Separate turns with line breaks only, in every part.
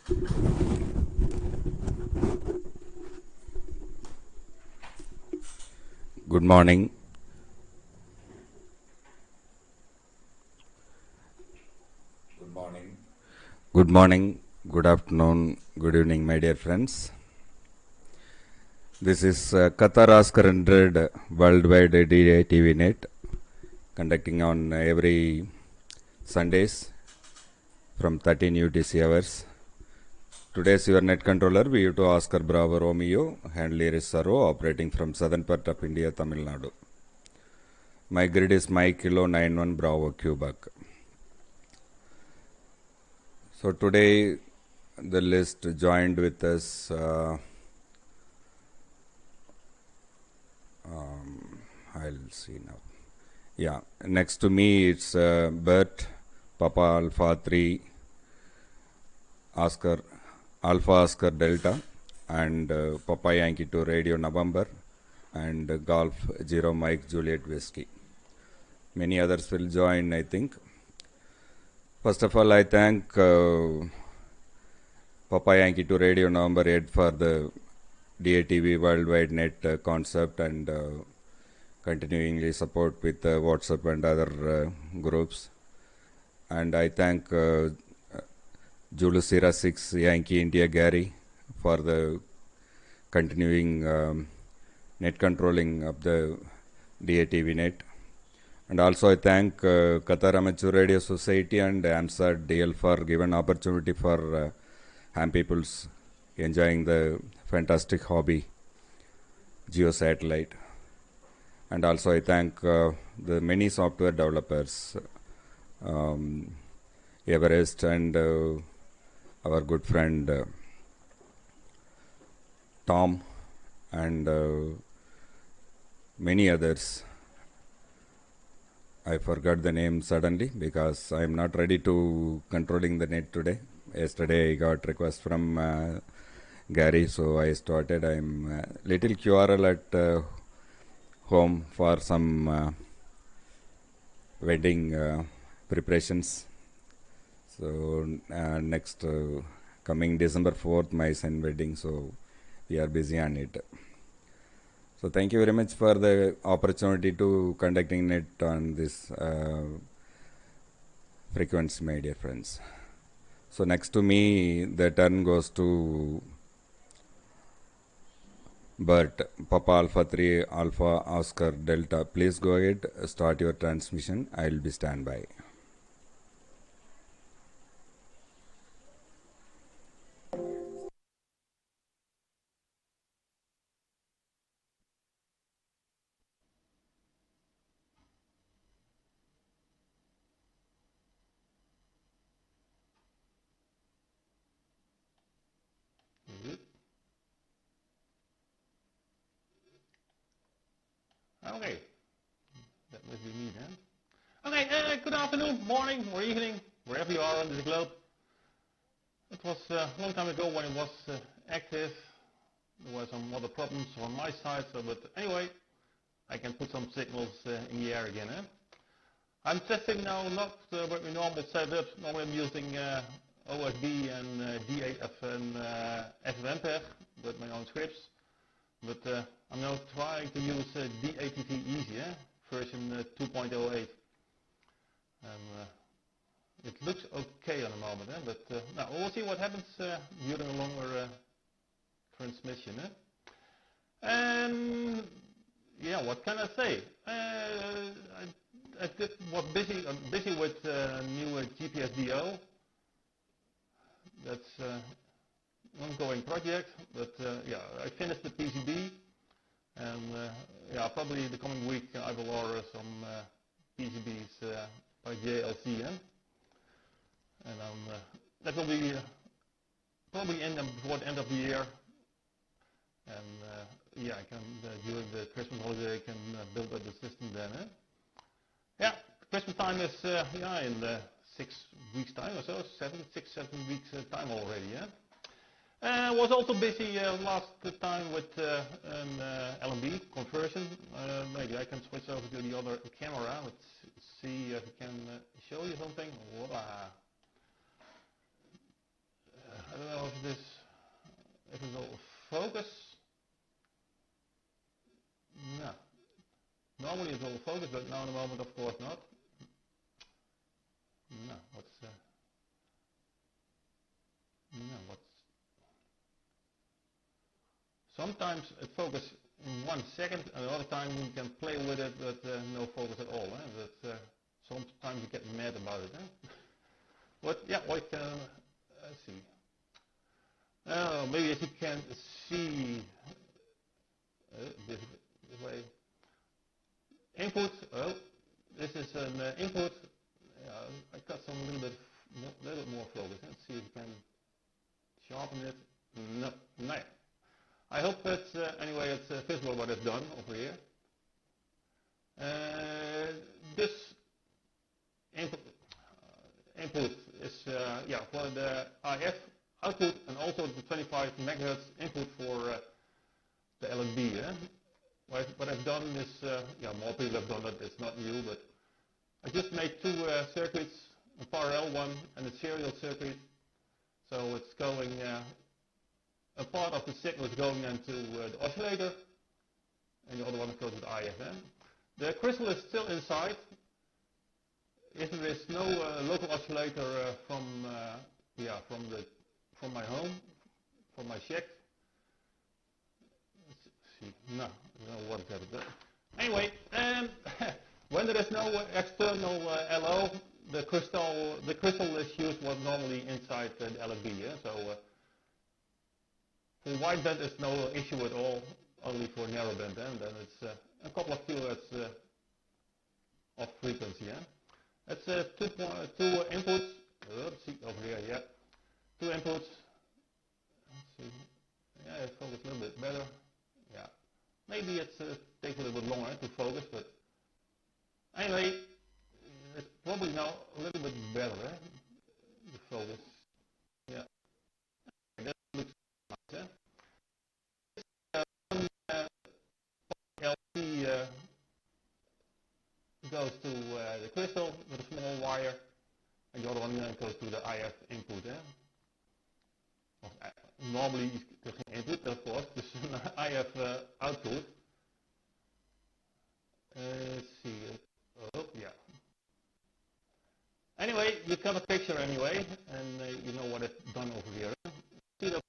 Good morning. Good morning, good afternoon, good evening, my dear friends. This is Qatar Oscar 100 worldwide DATV Net, conducting on every Sundays from 13 UTC hours. Today's your net controller, V2 Oscar Bravo Romeo, handler is Saro, operating from southern part of India, Tamil Nadu. My grid is Mike Kilo 91 Bravo Quebec. So today the list joined with us I'll see now. Yeah, next to me it's Bert, Papa Alpha 3, Oscar, Alpha Oscar Delta, and Papa Yankee 2 Radio November, and Golf 0 Mike Juliet Whiskey. Many others will join, I think. First of all, I thank Papa Yankee 2 Radio November 8 for the DATV Worldwide Net concept and continuingly support with WhatsApp and other groups. And I thank Julius Sierra 6 Yankee India Gary for the continuing net controlling of the DATV net. And also I thank Qatar Amateur Radio Society and AMSAT DL for given opportunity for ham peoples enjoying the fantastic hobby, geosatellite. And also I thank the many software developers, Everest and our good friend Tom and many others. I forgot the name suddenly because I am not ready to controlling the net today. Yesterday I got request from Gary, so I started. I am little QRL at home for some wedding preparations. So next coming December 4th, my son wedding, so we are busy on it. So thank you very much for the opportunity to conducting net on this frequency, my dear friends. So next to me, the turn goes to Bert, Papa Alpha 3 Alpha Oscar Delta. Please go ahead, start your transmission. I will be standby.
Okay, that must be me then. Okay, good afternoon, morning, or evening, wherever you are on the globe. It was a long time ago when it was active. There were some other problems on my side, but anyway, I can put some signals in the air again. I'm testing now not with my normal setup. Normally I'm using OSB and DAF and FMPEG with my own scripts. But I'm now trying to use DATV Easy, version 2.08. And it looks okay on the moment, but now we'll see what happens during a longer transmission. And yeah, what can I say? I'm busy with new GPS DO. That's an ongoing project, but yeah, I finished the PCB, and yeah, probably the coming week I will order some PCBs by JLC, and that will be probably before the end of the year, and yeah, I can during the Christmas holiday I can build up the system then. Yeah, Christmas time is yeah, in 6 weeks time or so, 7 weeks time already. Was also busy last time with an LNB conversion. Maybe I can switch over to the other camera. Let's see if I can show you something. Voila. don't know if it will focus. No. Normally it will focus, but now in the moment of course not. No, sometimes it focuses in 1 second, and another time you can play with it, but no focus at all. Sometimes you get mad about it. But yeah, let's see. Maybe as you can see this way. Input. Oh, this is an input. I got some little bit more focus. Let's see if you can sharpen it. No. I hope that anyway it's visible what it's done over here. This input is for the IF output and also the 25 megahertz input for the LFB. What I've done is, more people have done it, it's not new, but I just made two circuits, a parallel one and a serial circuit. So it's going, a part of the signal is going into the oscillator, and the other one goes to the IFM. The crystal is still inside. If there is no local oscillator from my home, from my shack. Let's see. No, what is that? Anyway, when there is no external LO, the crystal is used what normally inside the LFB. So for wideband it's no issue at all, only for narrowband. Then it's a couple of kilohertz of frequency. It's two inputs. Let's see over here. Yeah, two inputs. Let's see. Yeah, it focuses a little bit better. Yeah, maybe it takes a little bit longer to focus, but anyway, it's probably now a little bit better. The focus. Yeah, that looks nice. LC goes to the crystal with a small wire, and the other one goes to the IF input. Normally there's an input, of course, there's an IF output. Let's see. Oh, yeah. Anyway, you got a picture anyway, and you know what it's done over here. See the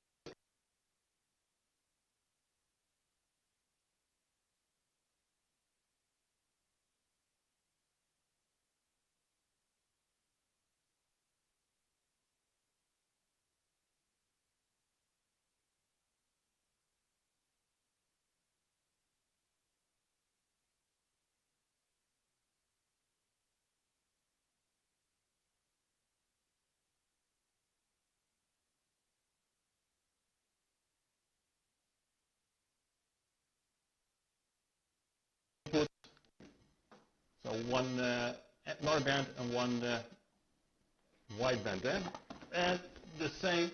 input. So one narrowband and one wideband. And the same.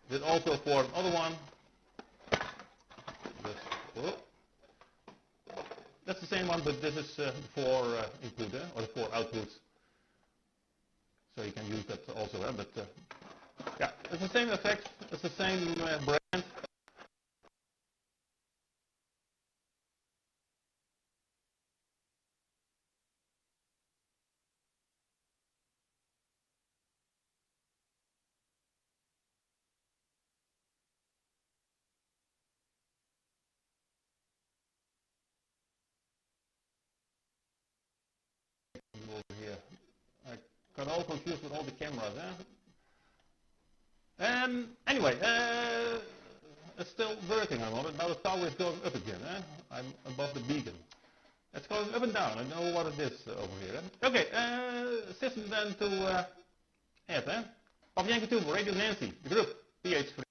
Did also for another one. That's the same one, but this is for input or for outputs. So you can use that also. But yeah, it's the same effect. It's the same brand. Over here. I got all confused with all the cameras. Anyway, it's still working on it. Now the tower is going up again. I'm above the beacon. It's going up and down. I don't know what it is over here. Okay, system then to add. Papa Yankee 2, Radio Nancy, the group, PH3.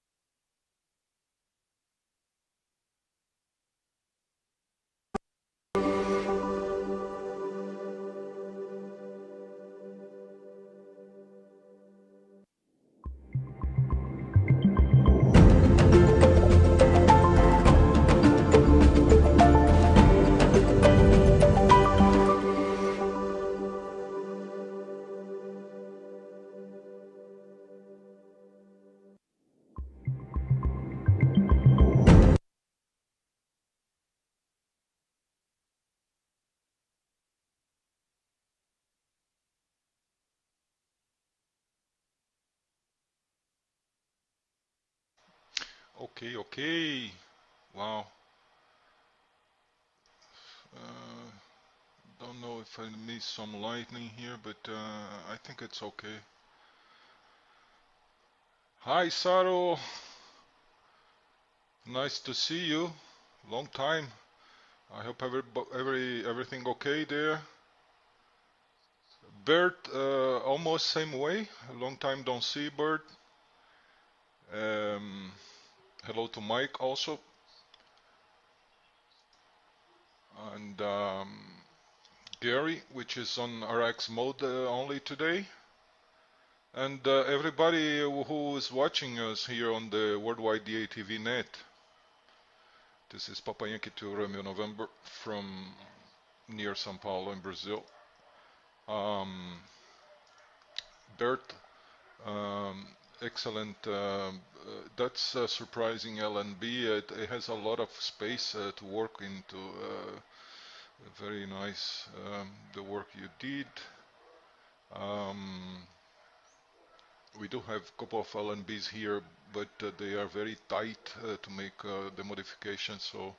Okay. Wow. Uh, don't know if I missed some lightning here, but I think it's okay. Hi, Saro. Nice to see you. Long time. I hope everything okay there. Bert, almost same way. A long time don't see, Bert. Um, hello to Mike also. And Gary, which is on RX mode only today. And everybody who is watching us here on the worldwide DATV Net. This is Papa Yankee to Romeo November from near São Paulo in Brazil. Bert, um, excellent. That's surprising LNB. It has a lot of space to work into. Very nice the work you did. We do have a couple of LNBs here, but they are very tight to make the modifications, so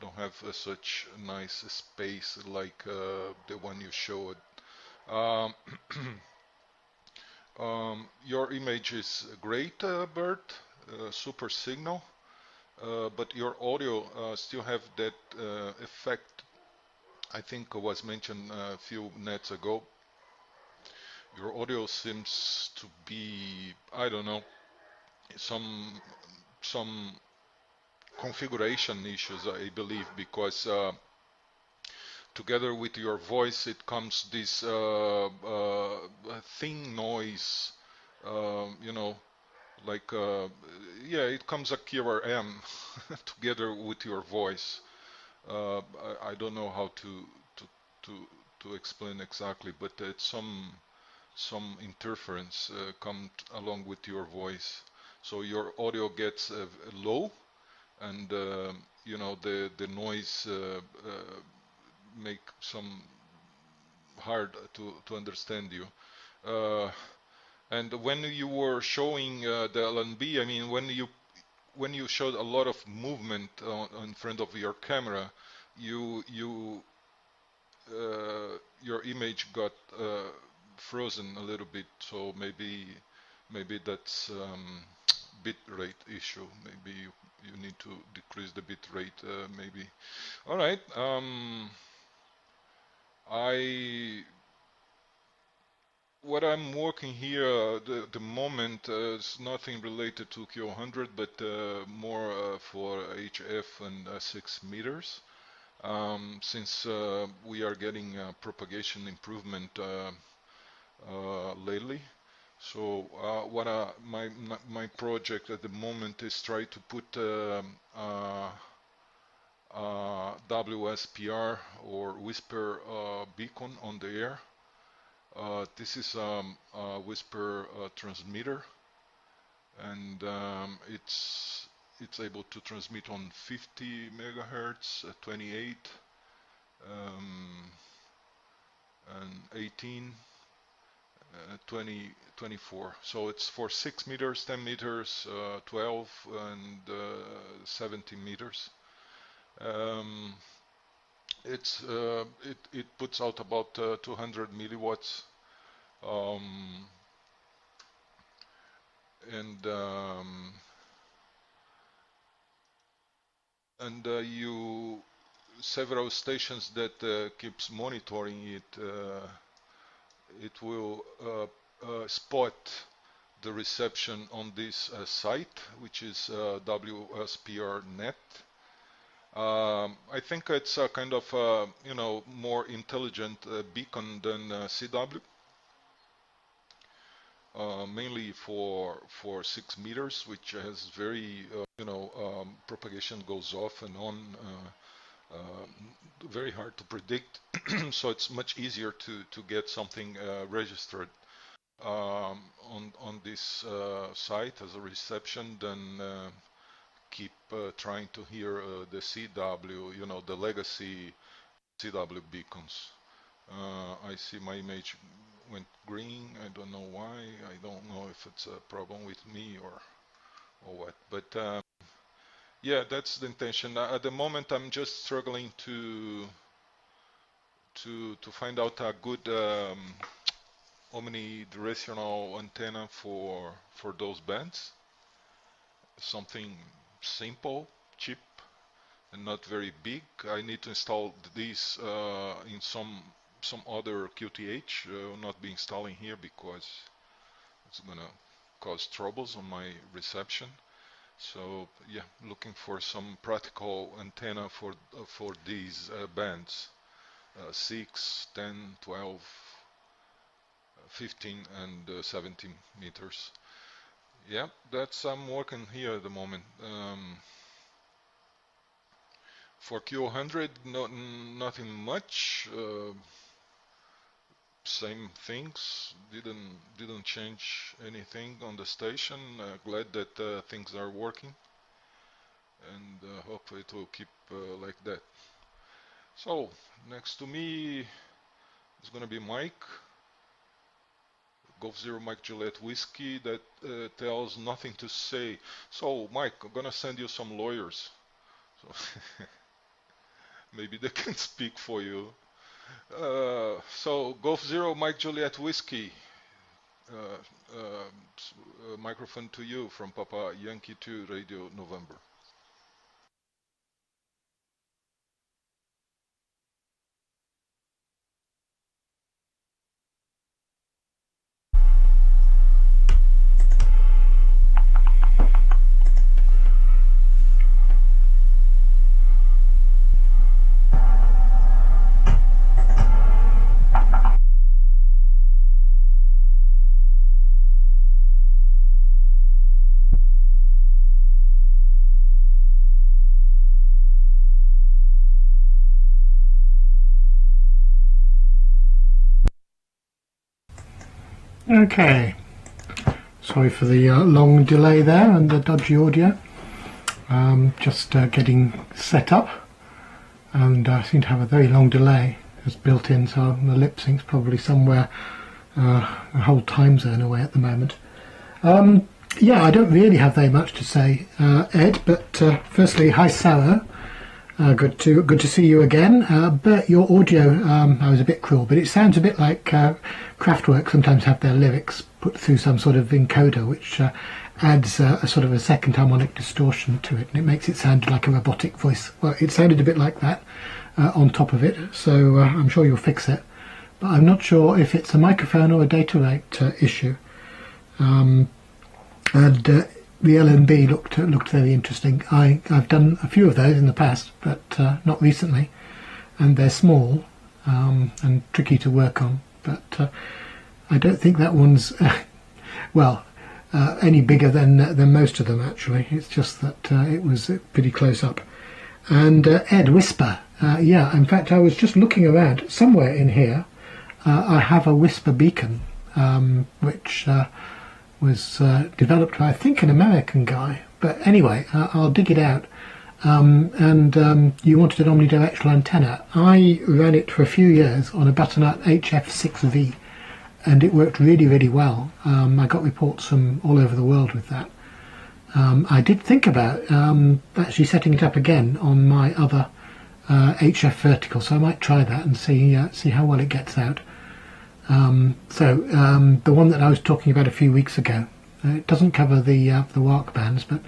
don't have such nice space like the one you showed. Um, your image is great, Bert, super signal, but your audio still have that effect. I think was mentioned a few nets ago. Your audio seems to be, I don't know, some configuration issues, I believe, because together with your voice it comes this thin noise, you know, like yeah, it comes a killer M together with your voice. I don't know how to to to explain exactly, but it's some interference come along with your voice, so your audio gets low, and you know, the noise make some hard to understand you. And when you were showing the LNB, I mean, when you showed a lot of movement in front of your camera, you your image got frozen a little bit. So maybe that's bit rate issue. Maybe you need to decrease the bit rate. Maybe. All right. What I'm working here the moment is nothing related to QO-100, but more for HF and 6 meters. Since we are getting propagation improvement lately, so what my project at the moment is try to put WSPR or whisper beacon on the air. This is a whisper transmitter, and it's able to transmit on 50 megahertz, 28, and 18, 20, 24. So it's for 6 meters, 10 meters, 12, and 17 meters. It puts out about 200 milliwatts, and you several stations that keeps monitoring it. It will spot the reception on this site, which is WSPR Net. I think it's a kind of you know, more intelligent beacon than CW, mainly for 6 meters, which has very you know, propagation goes off and on, very hard to predict. So it's much easier to get something registered on this site as a reception than keep trying to hear the CW, you know, the legacy CW beacons. I see my image went green. I don't know why. I don't know if it's a problem with me or what. But Yeah, that's the intention. At the moment, I'm just struggling to find out a good omnidirectional antenna for those bands. Something simple, cheap, and not very big. I need to install this in some other QTH. Not be installing here because it's gonna cause troubles on my reception. So yeah, looking for some practical antenna for these bands, 6, 10, 12, 15, and 17 meters. Yeah, that's I'm working here at the moment. For QO-100, nothing much. Same things. Didn't change anything on the station. Glad that things are working, and hopefully it will keep like that. So next to me is gonna be Mike, Golf Zero Mike Juliet Whiskey, that tells nothing to say. So Mike, I'm gonna send you some lawyers. So maybe they can speak for you. So Golf Zero Mike Juliet Whiskey, microphone to you from Papa Yankee 2 Radio November.
Okay, sorry for the long delay there and the dodgy audio. Just getting set up, and I seem to have a very long delay. It's built in, so the lip sync's probably somewhere a whole time zone away at the moment. Yeah, I don't really have very much to say, Ed. But firstly, hi Sarah. Good to see you again. Bert, your audio, I was a bit cruel, but it sounds a bit like Kraftwerk sometimes have their lyrics put through some sort of encoder, which adds a sort of a second harmonic distortion to it, and it makes it sound like a robotic voice. Well, it sounded a bit like that on top of it, so I'm sure you'll fix it. But I'm not sure if it's a microphone or a data rate issue. And the LNB looked very interesting. I've done a few of those in the past, but not recently, and they're small and tricky to work on. But I don't think that one's well any bigger than most of them actually. It's just that it was pretty close up. And Ed, Whisper, yeah. In fact, I was just looking around somewhere in here. I have a Whisper beacon, which was developed by, I think, an American guy. But anyway, I'll dig it out. And you wanted an omnidirectional antenna. I ran it for a few years on a Butternut HF6V, and it worked really, really well. I got reports from all over the world with that. I did think about actually setting it up again on my other HF vertical, so I might try that and see how well it gets out. The one that I was talking about a few weeks ago, it doesn't cover the WARC bands, but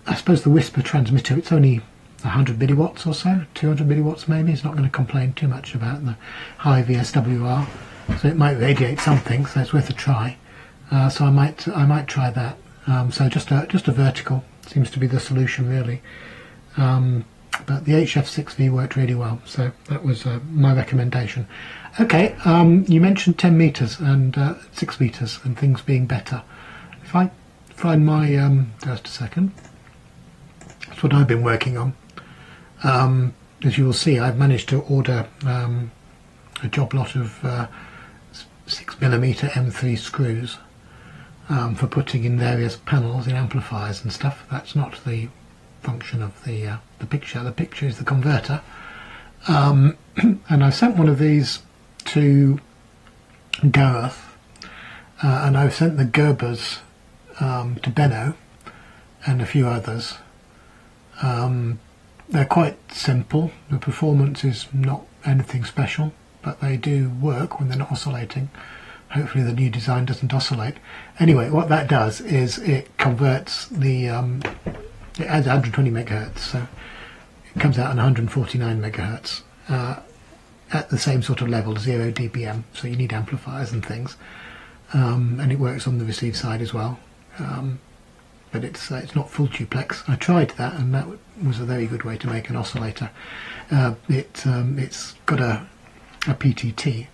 I suppose the Whisper transmitter, it's only 100 milliwatts or so, 200 milliwatts maybe. It's not going to complain too much about the high VSWR, so it might radiate something, so it's worth a try. So I might try that. So just a vertical seems to be the solution really. But the HF6V worked really well, so that was my recommendation. Okay, you mentioned 10 meters and 6 meters and things being better. If I find my just a second, that's what I've been working on. As you will see, I've managed to order a job lot of 6mm M3 screws for putting in various panels in amplifiers and stuff. That's not the function of the picture. The picture is the converter. And I sent one of these to Gareth, and I've sent the Gerbers to Benno and a few others. They're quite simple. The performance is not anything special, but they do work when they're not oscillating. Hopefully the new design doesn't oscillate. Anyway, what that does is it converts the, it adds 120 megahertz, so it comes out on 149 megahertz at the same sort of level, 0 dBm, so you need amplifiers and things. And it works on the receive side as well. But it's not full duplex. I tried that, and that was a very good way to make an oscillator. It's got a PTT,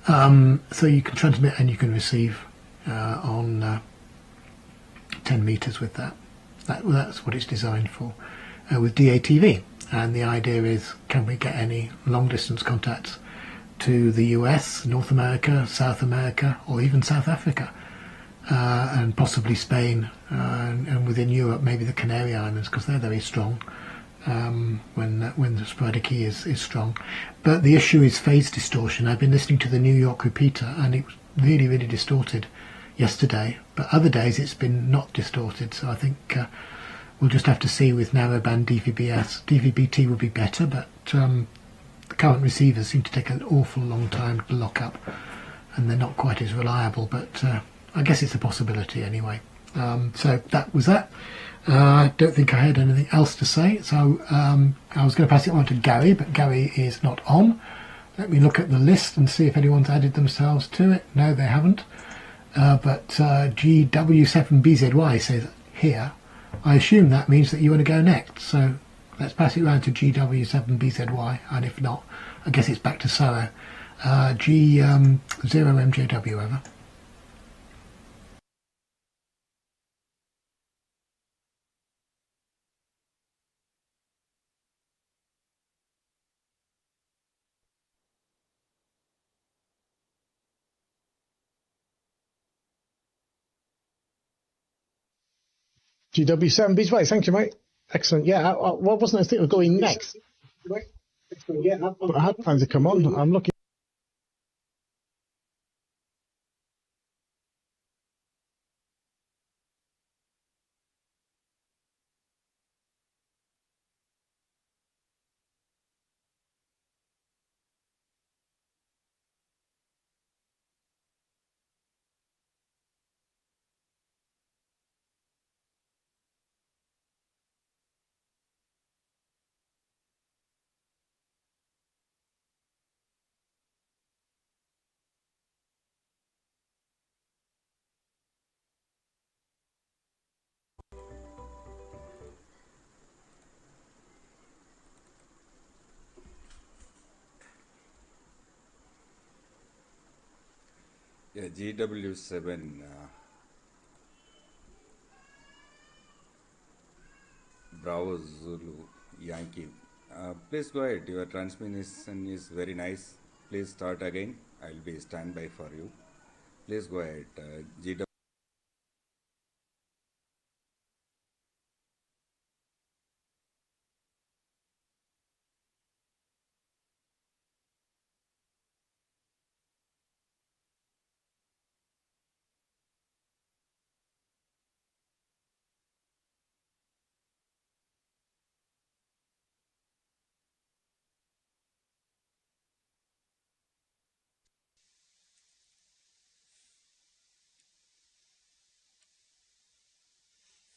so you can transmit and you can receive on 10 meters with that. That's what it's designed for. With DATV, and the idea is, can we get any long distance contacts to the US, North America, South America, or even South Africa? And possibly Spain, and within Europe maybe the Canary Islands, because they're very strong when the sporadic key is strong. But the issue is phase distortion. I've been listening to the New York repeater and it was really, really distorted yesterday, but other days it's been not distorted, so I think we'll just have to see with narrowband DVB-S. DVB-T will be better, but the current receivers seem to take an awful long time to lock up, and they're not quite as reliable, but I guess it's a possibility anyway. So that was that. I don't think I had anything else to say, so I was going to pass it on to Gary, but Gary is not on. Let me look at the list and see if anyone's added themselves to it. No, they haven't. But GW7BZY says here. I assume that means that you want to go next, so let's pass it round to GW7BZY, and if not, I guess it's back to Sarah. G0MJW over.
GW7 Beach Way, thank you, mate. Excellent. Yeah, what wasn't I thinking of going next? Yeah, I had plans to come on. I'm looking.
Yeah, GW7 Bravo Zulu Yankee. Please go ahead. Your transmission is very nice. Please start again. I'll be standby for you. Please go ahead. GW.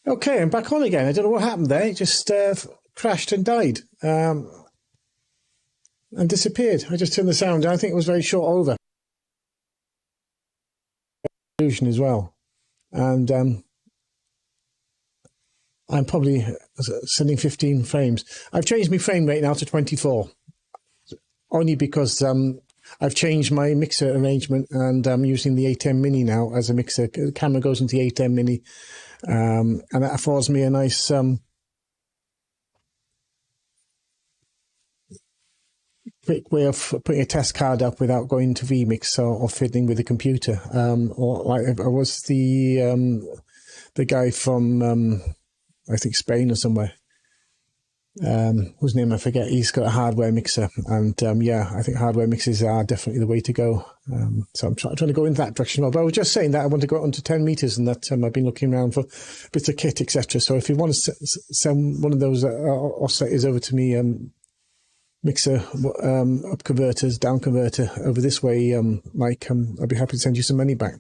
Okay, I'm back on again. I don't know what happened there. It just crashed and died and disappeared. I just turned the sound down. I think it was very short over. Resolution as well. And I'm probably sending 15 frames. I've changed my frame rate now to 24. Only because I've changed my mixer arrangement and I'm using the A10 Mini now as a mixer. The camera goes into the A10 Mini. And that affords me a nice quick way of putting a test card up without going to vMix or fiddling with the computer. Or like I was the guy from I think Spain or somewhere. whose name I forget. He's got a hardware mixer, and yeah, I think hardware mixers are definitely the way to go. So I'm trying to go in that direction. But I was just saying that I want to go on to 10 meters, and that I've been looking around for bits of kit, etc. So if you want to send one of those oscillators over to me, mixer, up converters, down converter over this way, Mike, I'd be happy to send you some money back.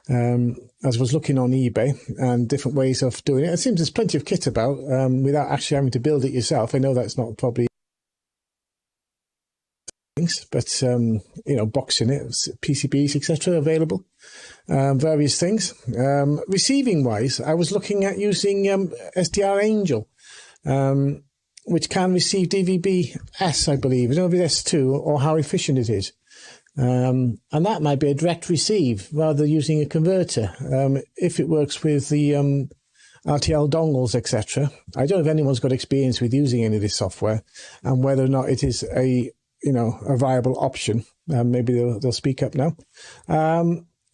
As I was looking on eBay and different ways of doing it, it seems there's plenty of kit about without actually having to build it yourself. I know that's not probably things, but you know, boxing it, PCBs, etc. available, various things. Receiving wise, I was looking at using SDR Angel, which can receive DVB-S, I believe. I don't know if it's S2 or how efficient it is. And that might be a direct receive rather than using a converter. If it works with the RTL dongles, etc. I don't know if anyone's got experience with using any of this software and whether or not it is a viable option. Maybe they'll speak up now.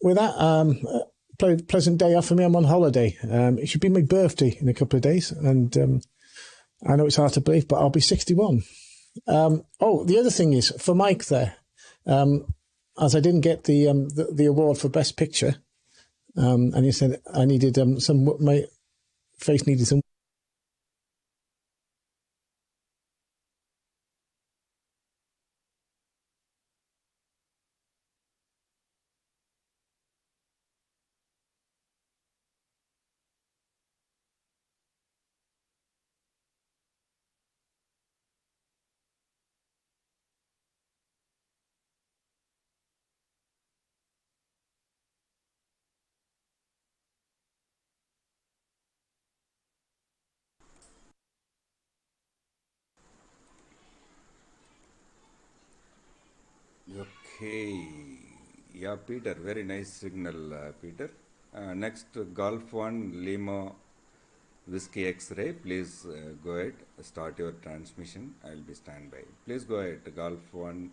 With that, pleasant day off for me. I'm on holiday. It should be my birthday in a couple of days, and I know it's hard to believe, but I'll be 61. The other thing is for Mike there. As I didn't get the award for Best Picture, and he said I needed my face needed some.
Okay. Yeah, Peter, very nice signal, Peter. Next, Golf 1 Lima Whiskey X-ray. Please go ahead, start your transmission. I will be standby. Please go ahead, Golf 1.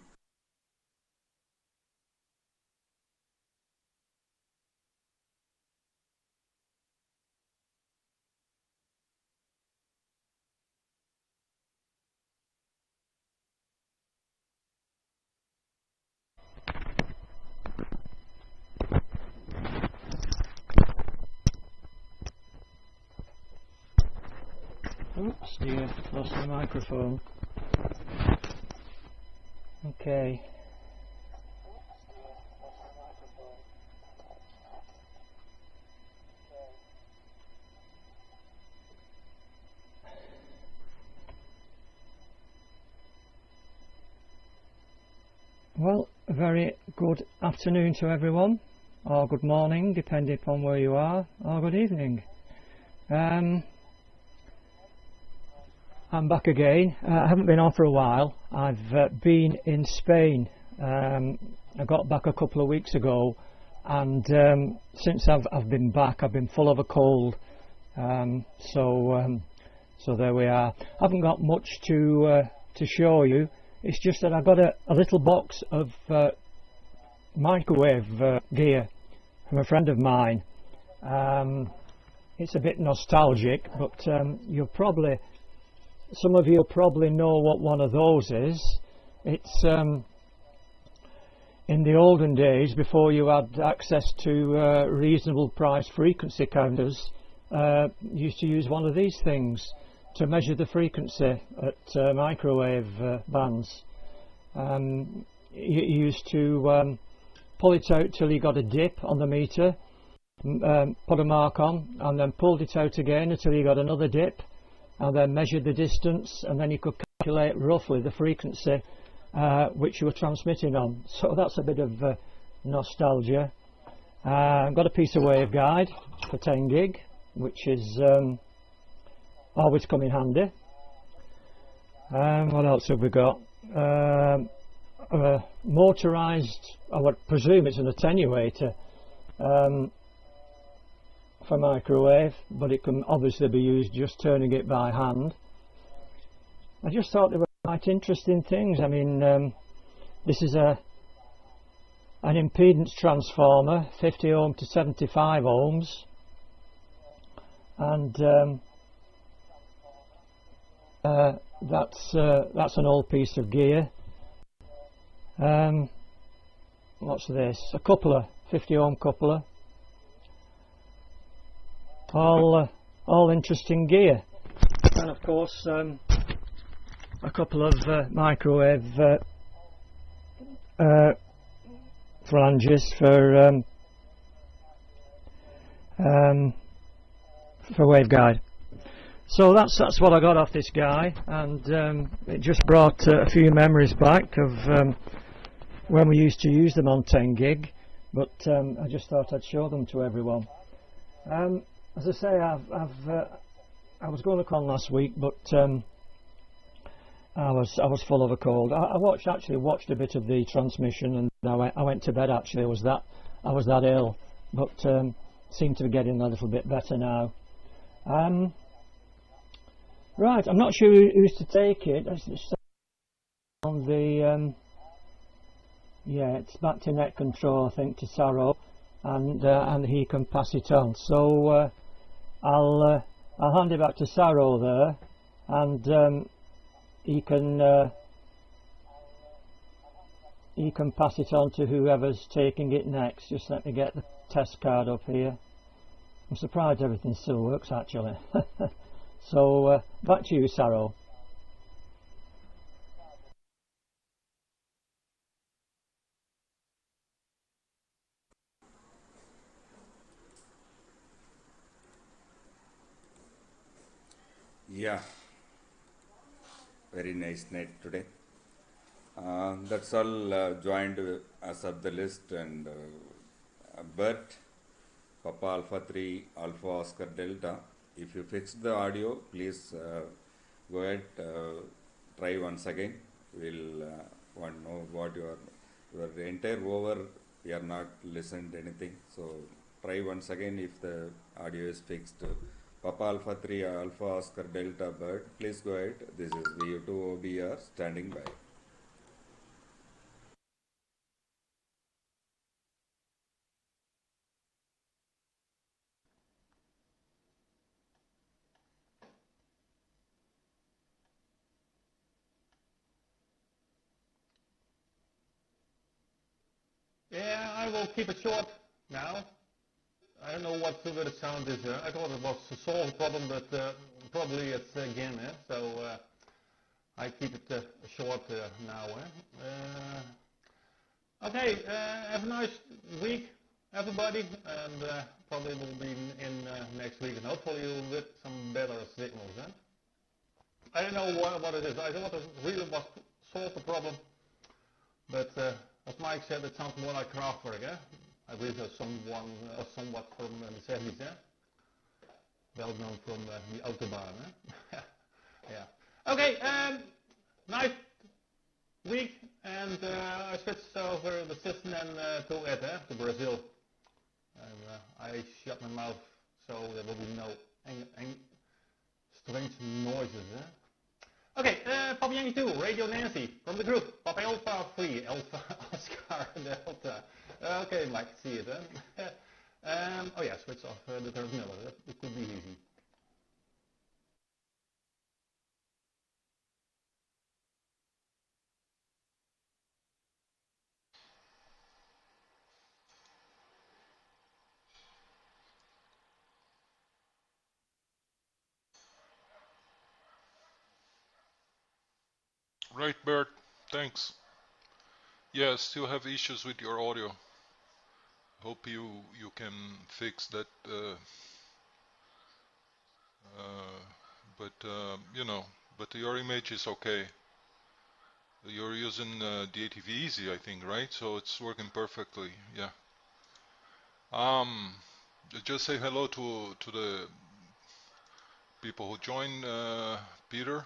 Oops, dear, lost the microphone. Okay. Well, a very good afternoon to everyone, or good morning, depending upon where you are, or good evening. I'm back again. I haven't been on for a while. I've been in Spain. I got back a couple of weeks ago, and since I've been back, I've been full of a cold. So there we are. I haven't got much to show you. It's just that I got a little box of microwave gear from a friend of mine. It's a bit nostalgic, but some of you probably know what one of those is. It's in the olden days, before you had access to reasonable price frequency counters, you used to use one of these things to measure the frequency at microwave bands. You used to pull it out till you got a dip on the meter, put a mark on, and then pulled it out again until you got another dip, and then measured the distance, and then you could calculate roughly the frequency which you were transmitting on. So that's a bit of nostalgia. I've got a piece of waveguide for 10 gig, which is always come in handy. What else have we got? A motorised, I would presume it's an attenuator for microwave, but it can obviously be used just turning it by hand. I just thought they were quite interesting things. I mean, this is an impedance transformer, 50 ohm to 75 ohms, and that's an old piece of gear. What's this? A coupler, 50 ohm coupler. All interesting gear. And of course a couple of microwave flanges for waveguide. So that's what I got off this guy, and it just brought a few memories back of when we used to use them on 10 gig, but I just thought I'd show them to everyone. As I say, I was going to come last week, but I was full of a cold. I actually watched a bit of the transmission, and I went to bed. Actually, I was that ill, but seem to be getting a little bit better now. Right, I'm not sure who's to take it. It's on the yeah, it's back to net control, I think, to Saro, and he can pass it on. So I'll hand it back to Saro there, and he can pass it on to whoever's taking it next. Just let me get the test card up here. I'm surprised everything still works, actually. So back to you, Saro.
Yeah, very nice night today. That's all joined as of the list, and Bert, Papa Alpha 3 Alpha Oscar Delta. If you fixed the audio, please go ahead, try once again. We'll want to know what your entire over. We are not listened anything, so try once again if the audio is fixed. Papa Alpha 3 Alpha Oscar Delta Bird, please go ahead. This is VU2 OBR standing by.
Yeah, I will keep it short now. I don't know what the sound is. I thought it was to solve the problem, but probably it's again. So I keep it short now. Okay, have a nice week, everybody, and probably we'll be in next week, and hopefully with some better signals. I don't know what it is. I thought it really was to solve the problem, but as Mike said, it sounds more like Kraftwerk. I believe there's someone somewhat from the 70s, well known from the Autobahn. Yeah. Okay, nice week, and I switched over the system and to it, to Brazil. And I shut my mouth so there will be no strange noises. Okay, Papa Yankee 2, Radio Nancy, from the group, Papa Alpha 3, Alpha Oscar Delta. Okay, Mike, see it, oh yeah, switch off the transmitter, it could be easy.
Right, Bert. Thanks. Yeah, still have issues with your audio. Hope you can fix that. But you know, but your image is okay. You're using DATV Easy, I think, right? So it's working perfectly. Yeah. Just say hello to the people who joined. Peter,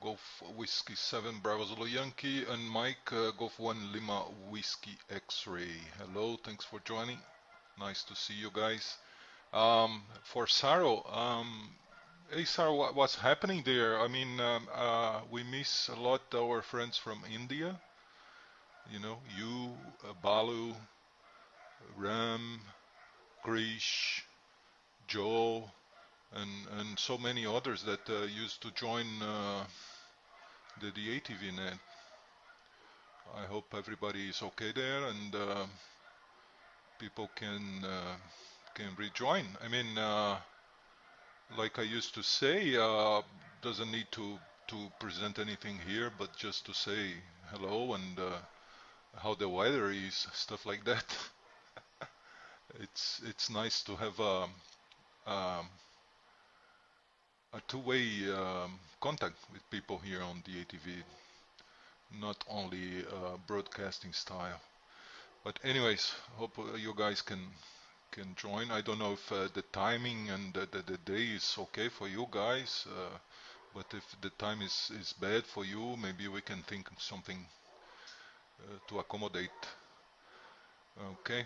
Golf Whiskey 7 Bravo Zulu Yankee, and Mike, Golf 1 Lima Whiskey X-Ray. Hello, thanks for joining. Nice to see you guys. For Saro, hey Saro, what's happening there? I mean, we miss a lot our friends from India. You know, you, Balu, Ram, Krish, Joe, and so many others that used to join the DATV Net. I hope everybody is okay there, and people can rejoin. I mean, like I used to say, doesn't need to present anything here, but just to say hello and how the weather is, stuff like that. It's nice to have a two-way contact with people here on DATV, not only broadcasting style. But anyways, hope you guys can join. I don't know if the timing and the day is okay for you guys, but if the time is bad for you, maybe we can think of something to accommodate. Okay.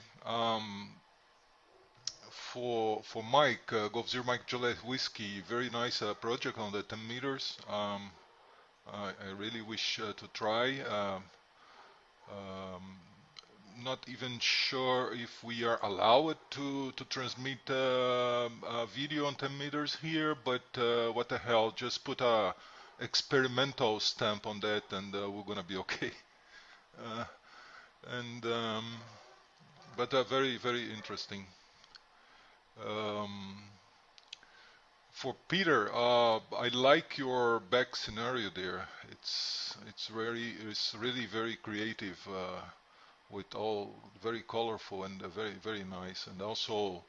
For Mike, Golf Zero Mike Juliet Whiskey, very nice project on the 10 meters. I really wish to try. Not even sure if we are allowed to transmit video on 10 meters here, but what the hell, just put a experimental stamp on that and we're gonna be okay. But very, very interesting. For Peter, I like your back scenario there. It's really very creative, with all very colorful and very, very nice. And also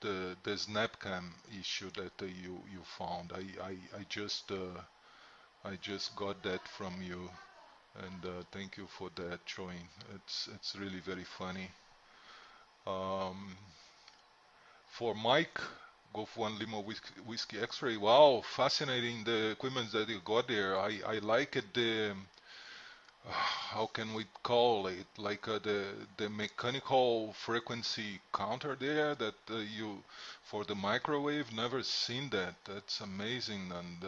the snap cam issue that you found. I just got that from you, and thank you for that showing. It's really very funny. For Mike, Golf 1 Limo Whiskey X-Ray. Wow, fascinating the equipment that you got there. I like it. The how can we call it? Like the mechanical frequency counter there that you for the microwave. Never seen that. That's amazing, and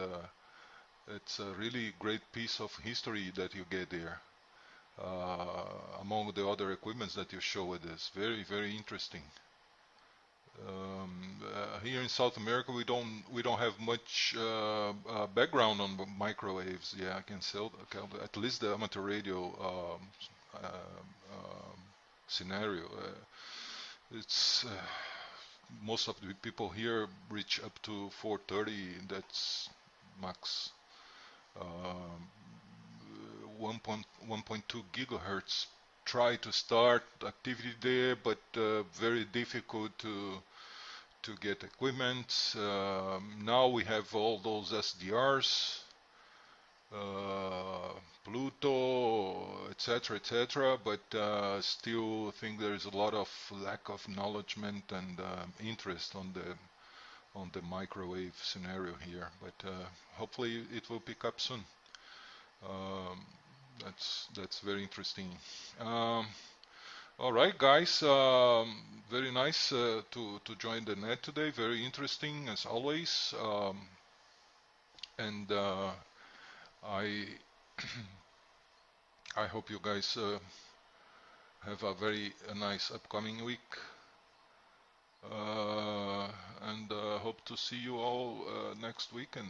it's a really great piece of history that you get there. Among the other equipments that you showed us, very, very interesting. Here in South America, we don't have much background on microwaves. Yeah, I can say at least the amateur radio scenario. It's most of the people here reach up to 430. That's max. 1.2 gigahertz. Try to start activity there, but very difficult to get equipment. Now we have all those SDRs, Pluto, etc., but still think there is a lot of lack of acknowledgement and interest on the microwave scenario here. But hopefully it will pick up soon. That's very interesting. All right, guys. Very nice to join the net today. Very interesting as always. And I I hope you guys have a very nice upcoming week. And hope to see you all next weekend.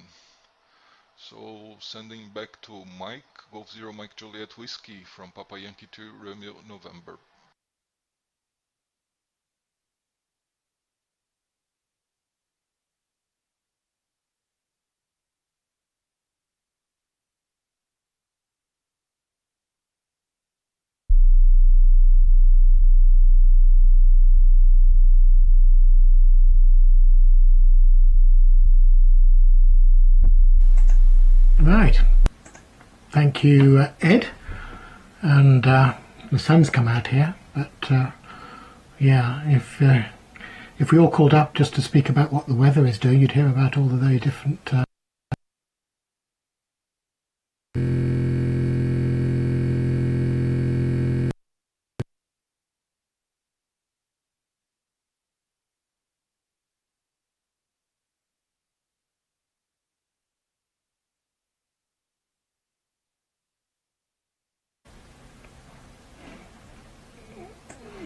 So sending back to Mike, Golf Zero Mike Juliet Whiskey from Papa Yankee to Romeo November.
Right, thank you, Ed. And the sun's come out here, but yeah, if we all called up just to speak about what the weather is doing, you'd hear about all the very different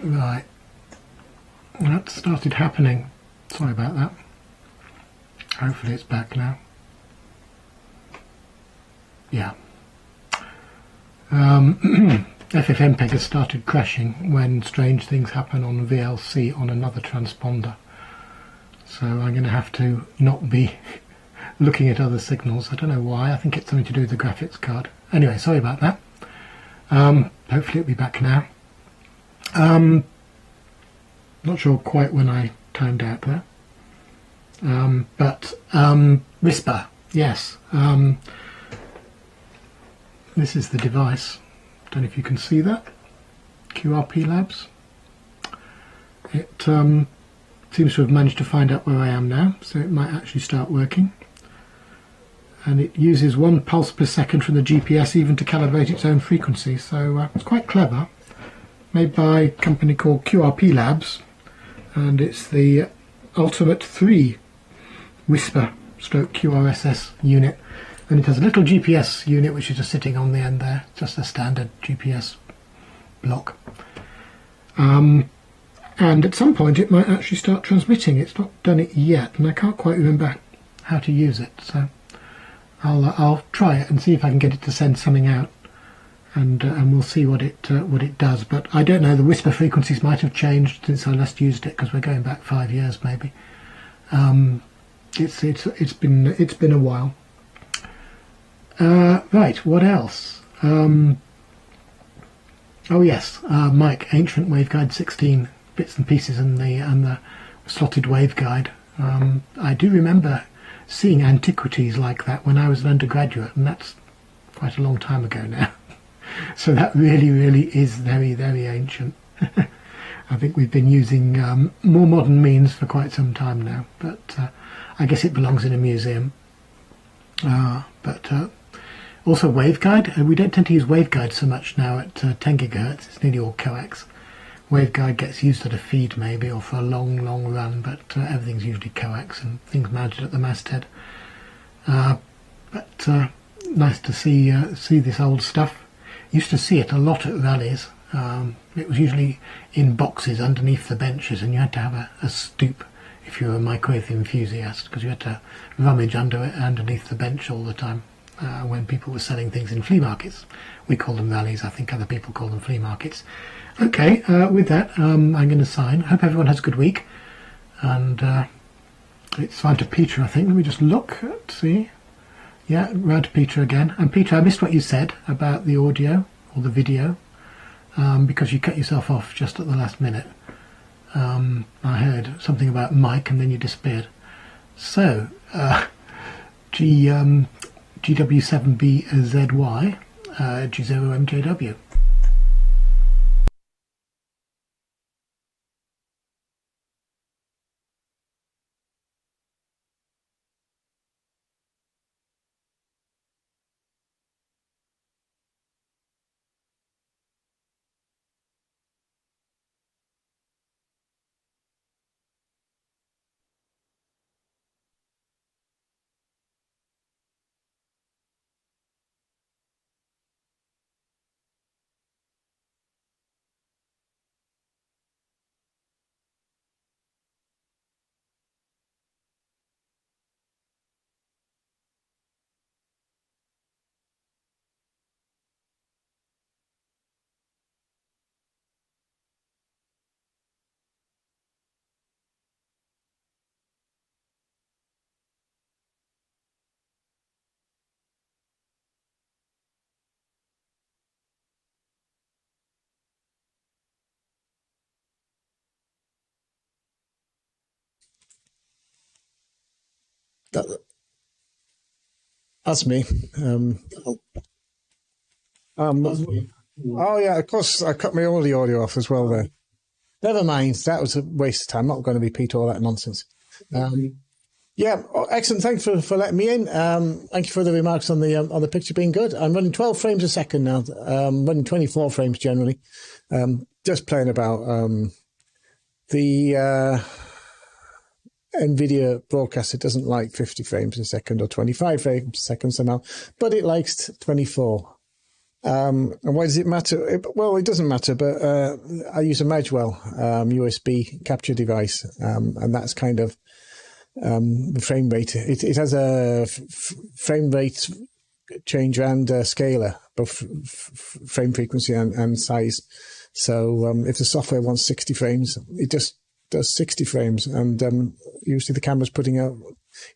right. That started happening. Sorry about that. Hopefully it's back now. Yeah. FFmpeg has started crashing when strange things happen on VLC on another transponder. So I'm going to have to not be looking at other signals. I don't know why. I think it's something to do with the graphics card. Anyway, sorry about that. Hopefully it'll be back now. Not sure quite when I timed out there. But Whisper, yes. This is the device. Don't know if you can see that. QRP Labs. It seems to have managed to find out where I am now, so it might actually start working. And it uses 1 pulse per second from the GPS even to calibrate its own frequency, so it's quite clever. Made by a company called QRP Labs, and it's the Ultimate 3 Whisper stroke QRSS unit, and it has a little GPS unit which is just sitting on the end there, just a standard GPS block. And at some point it might actually start transmitting. It's not done it yet, and I can't quite remember how to use it, so I'll try it and see if I can get it to send something out, and we'll see what it does. But I don't know, the whisper frequencies might have changed since I last used it, because we're going back 5 years maybe. It's been a while. Right, what else? Oh yes, Mike, Ancient Waveguide 16 bits and pieces and the slotted waveguide. I do remember seeing antiquities like that when I was an undergraduate, and that's quite a long time ago now. So that really is very, very ancient. I think we've been using more modern means for quite some time now, but I guess it belongs in a museum. Also waveguide, we don't tend to use waveguide so much now at 10 gigahertz, it's nearly all coax. Waveguide gets used at a feed maybe, or for a long run, but everything's usually coax and things mounted at the masthead. Nice to see this old stuff. Used to see it a lot at rallies. It was usually in boxes underneath the benches, and you had to have a stoop if you were a microwave enthusiast, because you had to rummage underneath the bench all the time when people were selling things in flea markets. We call them rallies, I think other people call them flea markets. Okay, with that, I'm going to sign. Hope everyone has a good week, and it's fine to Peter, I think. Let me just look, see. Yeah, round to Peter again. And Peter, I missed what you said about the audio or the video, because you cut yourself off just at the last minute. I heard something about Mike and then you disappeared. So, GW7BZY, G0MJW.
That's me. Oh yeah, of course I cut my audio off as well there. Never mind, that was a waste of time. I'm not going to repeat all that nonsense. Yeah, excellent. Thanks for letting me in. Thank you for the remarks on the picture being good. I'm running 12 frames a second now. Running 24 frames generally. Just playing about the NVIDIA broadcaster doesn't like 50 frames a second or 25 frames a second somehow, but it likes 24. And why does it matter? Well, it doesn't matter, but I use a Magwell USB capture device, and that's kind of the frame rate. It has a frame rate changer and scaler, both frame frequency and size. So if the software wants 60 frames, it just does 60 frames, and usually the camera's putting out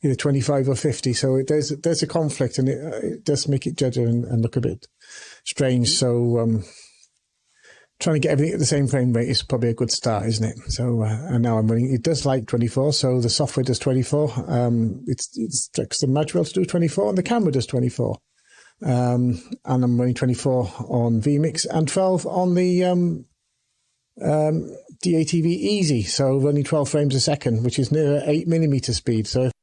either 25 or 50. So there's a conflict, and it does make it judge and look a bit strange. So trying to get everything at the same frame rate is probably a good start, isn't it? So and now I'm running. It does like 24, so the software does 24. It instructs the Magwell to do 24, and the camera does 24. And I'm running 24 on vMix and 12 on the DATV Easy, so running 12 frames a second, which is near 8mm speed. So if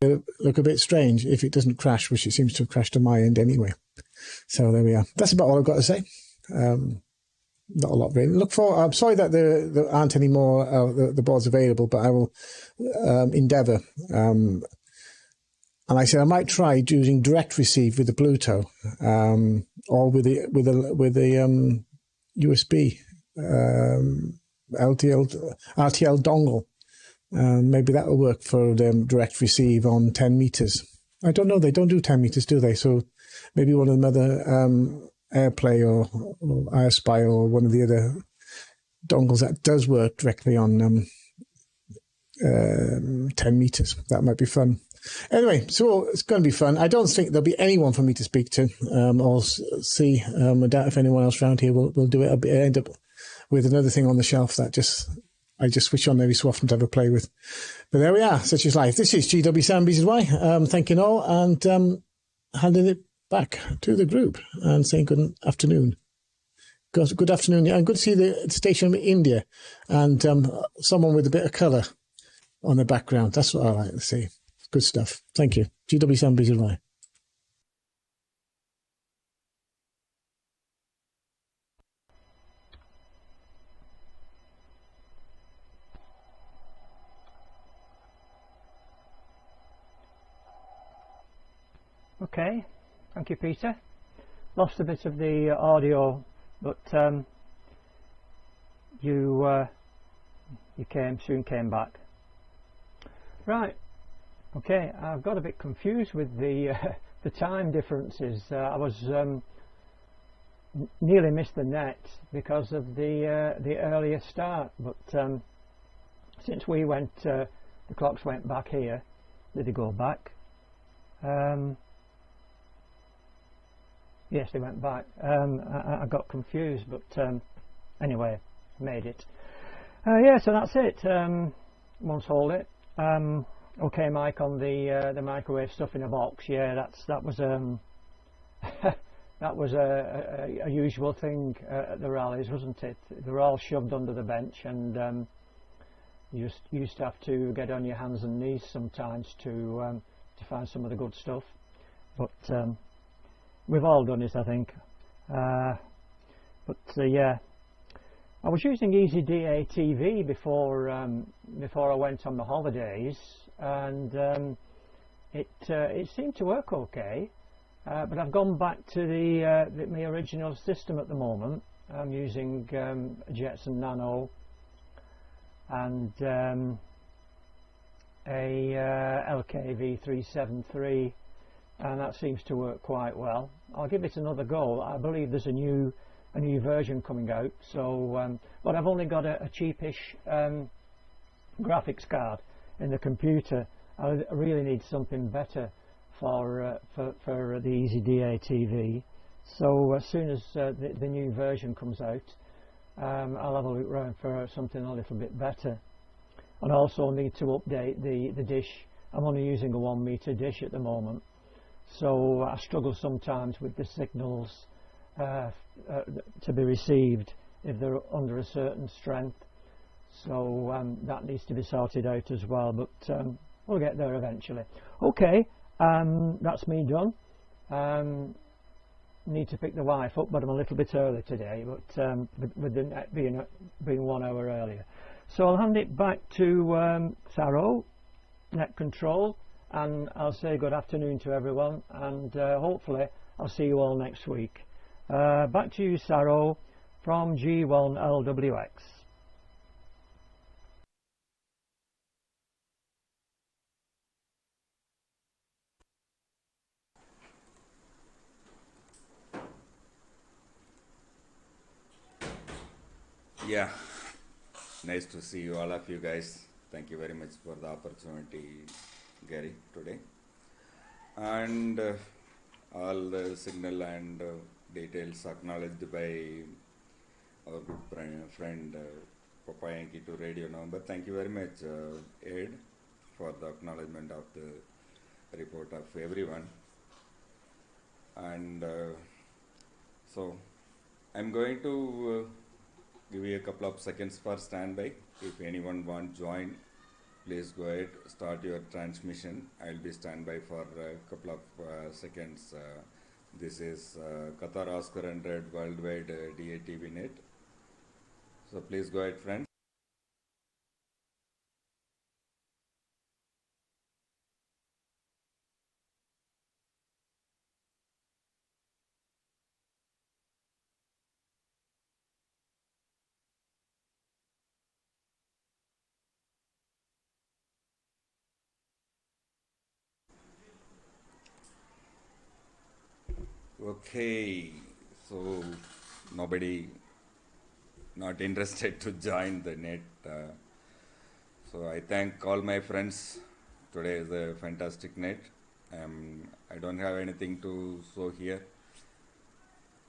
it look a bit strange if it doesn't crash, which it seems to have crashed on my end anyway. So there we are. That's about all I've got to say. Not a lot really. I'm sorry that there aren't any more the boards available, but I will endeavour. And I said I might try using direct receive with the Bluetooth, or with a USB RTL dongle. Maybe that will work for direct receive on 10 meters. I don't know. They don't do 10 meters, do they? So maybe one of them other AirPlay or iSpy or one of the other dongles that does work directly on 10 meters. That might be fun. Anyway, so it's going to be fun. I don't think there'll be anyone for me to speak to or see. I doubt if anyone else around here will do it. I'll end up with another thing on the shelf that I just switch on every so often to have a play with. But there we are. Such is life. This is GW Sam BZY. Thanking all and handing it back to the group and saying good afternoon. Good afternoon. And good to see the station in India and someone with a bit of colour on the background. That's what I like to see. Good stuff. Thank you. GW Sam BZY.
Okay, thank you, Peter. Lost a bit of the audio, but you soon came back. Right. Okay, I've got a bit confused with the time differences. I was nearly missed the net because of the earlier start, but since we went, the clocks went back here. Did they go back? Yes, they went back. I got confused, but anyway, made it. Yeah, so that's it. Once hold it. Okay, Mike, on the microwave stuff in a box. Yeah, that was that was a usual thing at the rallies, wasn't it? They were all shoved under the bench, and you used to have to get on your hands and knees sometimes to find some of the good stuff. But we've all done it, I think. Yeah, I was using Easy DATV before I went on the holidays, and it seemed to work okay. But I've gone back to my original system at the moment. I'm using a Jetson Nano and a LKV373, and that seems to work quite well. I'll give it another go. I believe there's a new version coming out. So, but I've only got a cheapish graphics card in the computer. I really need something better for the Easy DATV. So as soon as the new version comes out, I'll have a look around for something a little bit better. And also need to update the dish. I'm only using a 1 meter dish at the moment, so I struggle sometimes with the signals to be received if they're under a certain strength. So that needs to be sorted out as well, but we'll get there eventually. Okay, that's me done. Need to pick the wife up, but I'm a little bit early today, but with the net being 1 hour earlier. So I'll hand it back to Saro, net control, and I'll say good afternoon to everyone, and hopefully I'll see you all next week. Back to you, Saro, from G1LWX.
Yeah, nice to see you, all of you guys. Thank you very much for the opportunity, Gary, today. And all the signal and details acknowledged by our good friend Papayanki to Radio Number. Thank you very much, Ed, for the acknowledgement of the report of everyone. And so I'm going to give you a couple of seconds for standby. If anyone wants to join, please go ahead, start your transmission. I'll be standby for a couple of seconds. This is Qatar Oscar 100 Worldwide DATV Net. So please go ahead, friends. Okay, so nobody not interested to join the net. So I thank all my friends. Today is a fantastic net. I don't have anything to show here.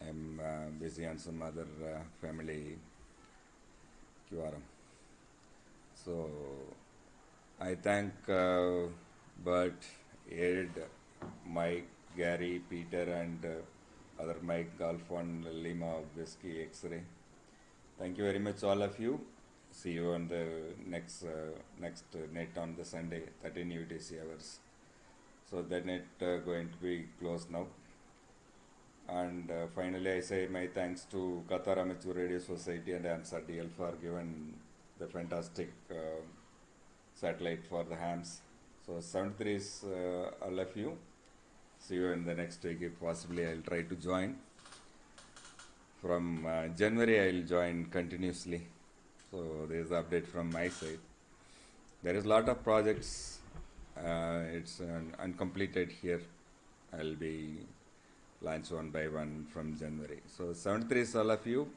I'm busy on some other family QRM. So I thank Bert, Ed, Mike, Gary, Peter, and other Mike, Golf One, Lima, Whiskey, X-Ray. Thank you very much, all of you. See you on the next net on the Sunday, 13 UTC hours. So the net going to be closed now. And finally, I say my thanks to Qatar Amateur Radio Society and AMSA DL for giving the fantastic satellite for the hams. So 73 is all of you. See you in the next week. If possibly, I'll try to join. From January, I'll join continuously. So there is the update from my side. There is a lot of projects. It's uncompleted here. I'll be launch one by one from January. So 73 is all of you.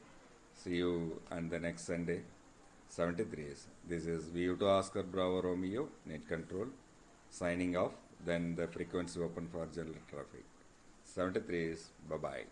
See you on the next Sunday. 73 is. This is VU2 Oscar Bravo Romeo, net control, signing off. Then the frequency open for general traffic. 73 is bye-bye.